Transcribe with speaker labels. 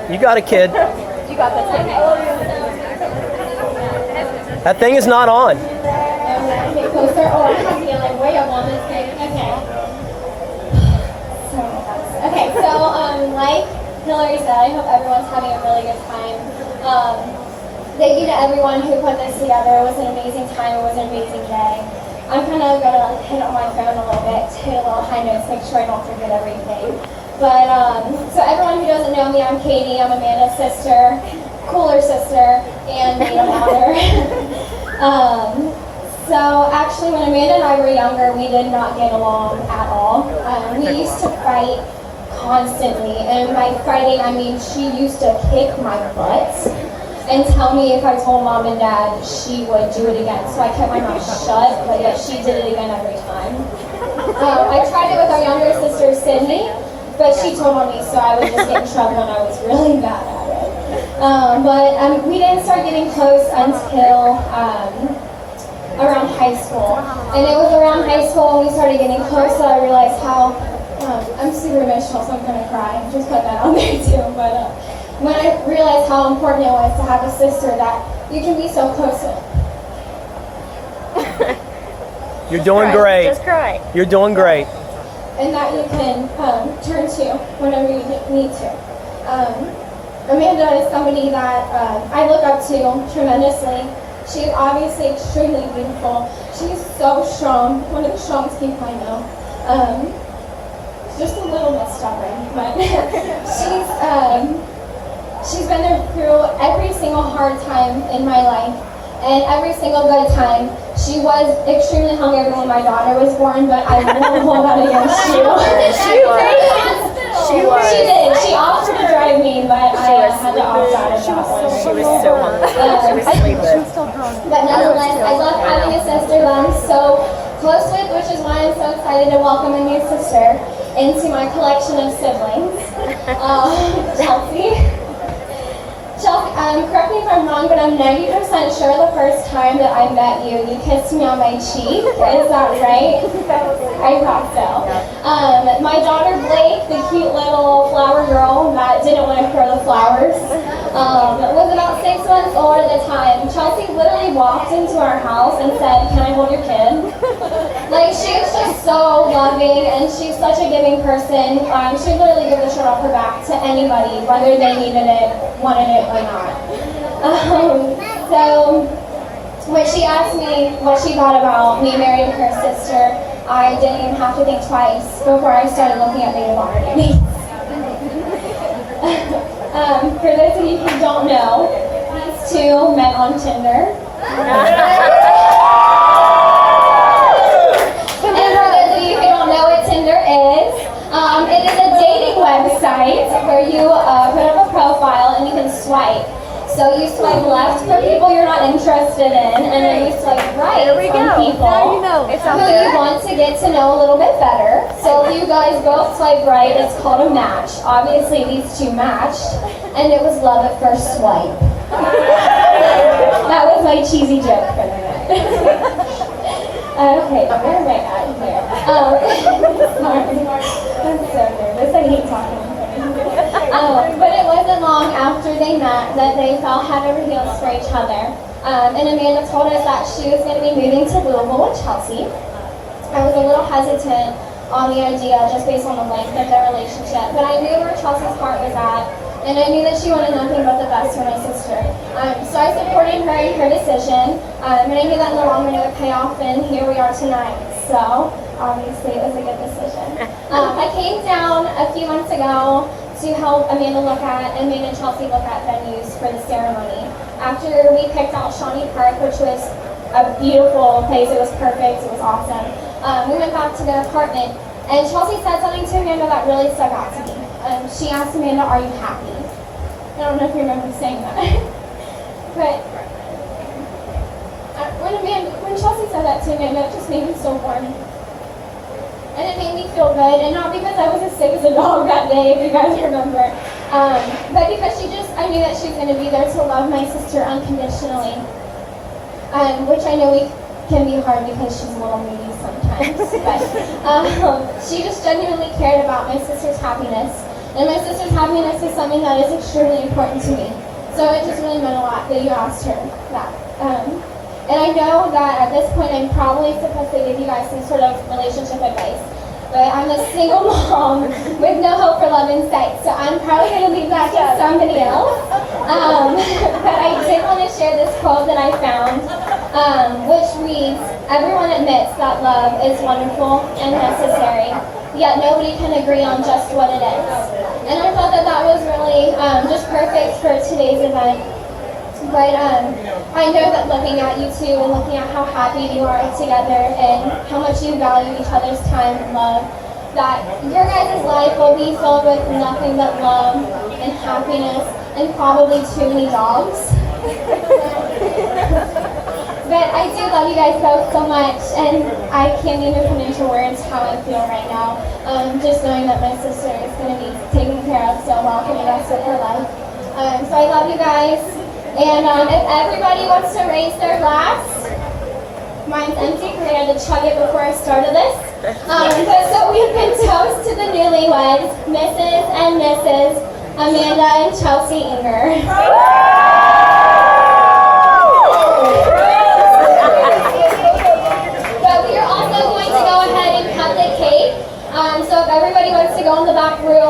Speaker 1: You got a kid.
Speaker 2: You got this.
Speaker 1: That thing is not on.
Speaker 2: Okay, closer. Oh, I'm feeling way up on this thing. Okay. Okay, so like Hillary said, I hope everyone's having a really good time. Thank you to everyone who put this together. It was an amazing time. It was an amazing day. I'm kind of going to hit on my phone a little bit, hit a little high notes, make sure I don't forget everything. But, so everyone who doesn't know me, I'm Katie. I'm Amanda's sister, cooler sister, and maid of honor. So actually, when Amanda and I were younger, we did not get along at all. We used to fight constantly, and by fighting, I mean she used to kick my butt and tell me if I told mom and dad, she would do it again. So I kept my mouth shut, but yet she did it again every time. I tried it with our younger sister, Sydney, but she told on me, so I would just get in trouble and I was really bad at it. But we didn't start getting close until around high school. And it was around high school when we started getting close that I realized how, I'm super emotional, so I'm gonna cry. Just put that on there too. But when I realized how important it was to have a sister that you can be so close with.
Speaker 1: You're doing great.
Speaker 3: Just cry.
Speaker 1: You're doing great.
Speaker 2: And that you can turn to whenever you need to. Amanda is somebody that I look up to tremendously. She's obviously extremely beautiful. She's so strong, one of the strongest people I know. Just a little bit stubborn, but she's been there through every single hard time in my life, and every single good time. She was extremely hungry when my daughter was born, but I won't hold that against you. She did. She offered to drive me, but I had to opt out of that one.
Speaker 3: She was so hungry. She was sleeping.
Speaker 2: But nonetheless, I love having a sister that I'm so close with, which is why I'm so excited to welcome a new sister into my collection of siblings. Chelsea, correct me if I'm wrong, but I'm 90% sure the first time that I met you, you kissed me on my cheek. Is that right? I thought so. My daughter Blake, the cute little flower girl that didn't want to throw the flowers, was about 6 months old at the time. Chelsea literally walked into our house and said, "Can I hold your kid?" Like, she's just so loving, and she's such a giving person. She literally gave the shirt off her back to anybody, whether they needed it, wanted it, or not. So when she asked me what she thought about me marrying her sister, I didn't even have to think twice before I started looking at maid of honor duties. For those of you who don't know, these two met on Tinder. And for those of you who don't know what Tinder is, it is a dating website where you put up a profile and you can swipe. So you swipe left for people you're not interested in, and then you swipe right for people who you want to get to know a little bit better. So if you guys both swipe right, it's called a match. Obviously these two matched, and it was love at first swipe. That was my cheesy joke for the night. Okay, where am I at here? Sorry. I'm so nervous. I hate talking in front of you. But it wasn't long after they met that they fell head over heels for each other. And Amanda told us that she was going to be moving to Louisville with Chelsea. I was a little hesitant on the idea just based on the length of their relationship, but I knew where Chelsea's heart was at, and I knew that she wanted nothing but the best for my sister. So I supported her in her decision, and I knew that in the long run it would pay off, and here we are tonight. So obviously it was a good decision. I came down a few months ago to help Amanda and Chelsea look at venues for the ceremony. After we picked out Shawnee Park, which was a beautiful place, it was perfect, it was awesome. We went back to the apartment, and Chelsea said something to Amanda that really stuck out to me. She asked Amanda, "Are you happy?" I don't know if you remember saying that. But when Chelsea said that to Amanda, it just made me so warm. And it made me feel good, and not because I was as sick as a dog that day, if you guys remember, but because I knew that she was going to be there to love my sister unconditionally, which I know can be hard because she's a little moody sometimes, but she just genuinely cared about my sister's happiness, And my sister's happiness is something that is extremely important to me. So it just really meant a lot that you asked her that. And I know that at this point I'm probably supposed to give you guys some sort of relationship advice. But I'm a single mom with no hope for love in sight, so I'm probably going to leave that to somebody else. But I did want to share this quote that I found, which reads, "Everyone admits that love is wonderful and necessary, yet nobody can agree on just what it is." And I thought that that was really just perfect for today's event. But I know that looking at you two and looking at how happy you are together and how much you value each other's time and love, that your guys' life will be filled with nothing but love and happiness and probably too many dogs. But I do love you guys both so much, and I can't even put into words how I feel right now. Just knowing that my sister is going to be taken care of so well for the rest of her life. So I love you guys. And if everybody wants to raise their glass, mine's empty because I had to chug it before I started this. So we can toast to the newlyweds, Mrs. and Mrs. Amanda and Chelsea Inger. But we are also going to go ahead and cut the cake. So if everybody wants to go in the back room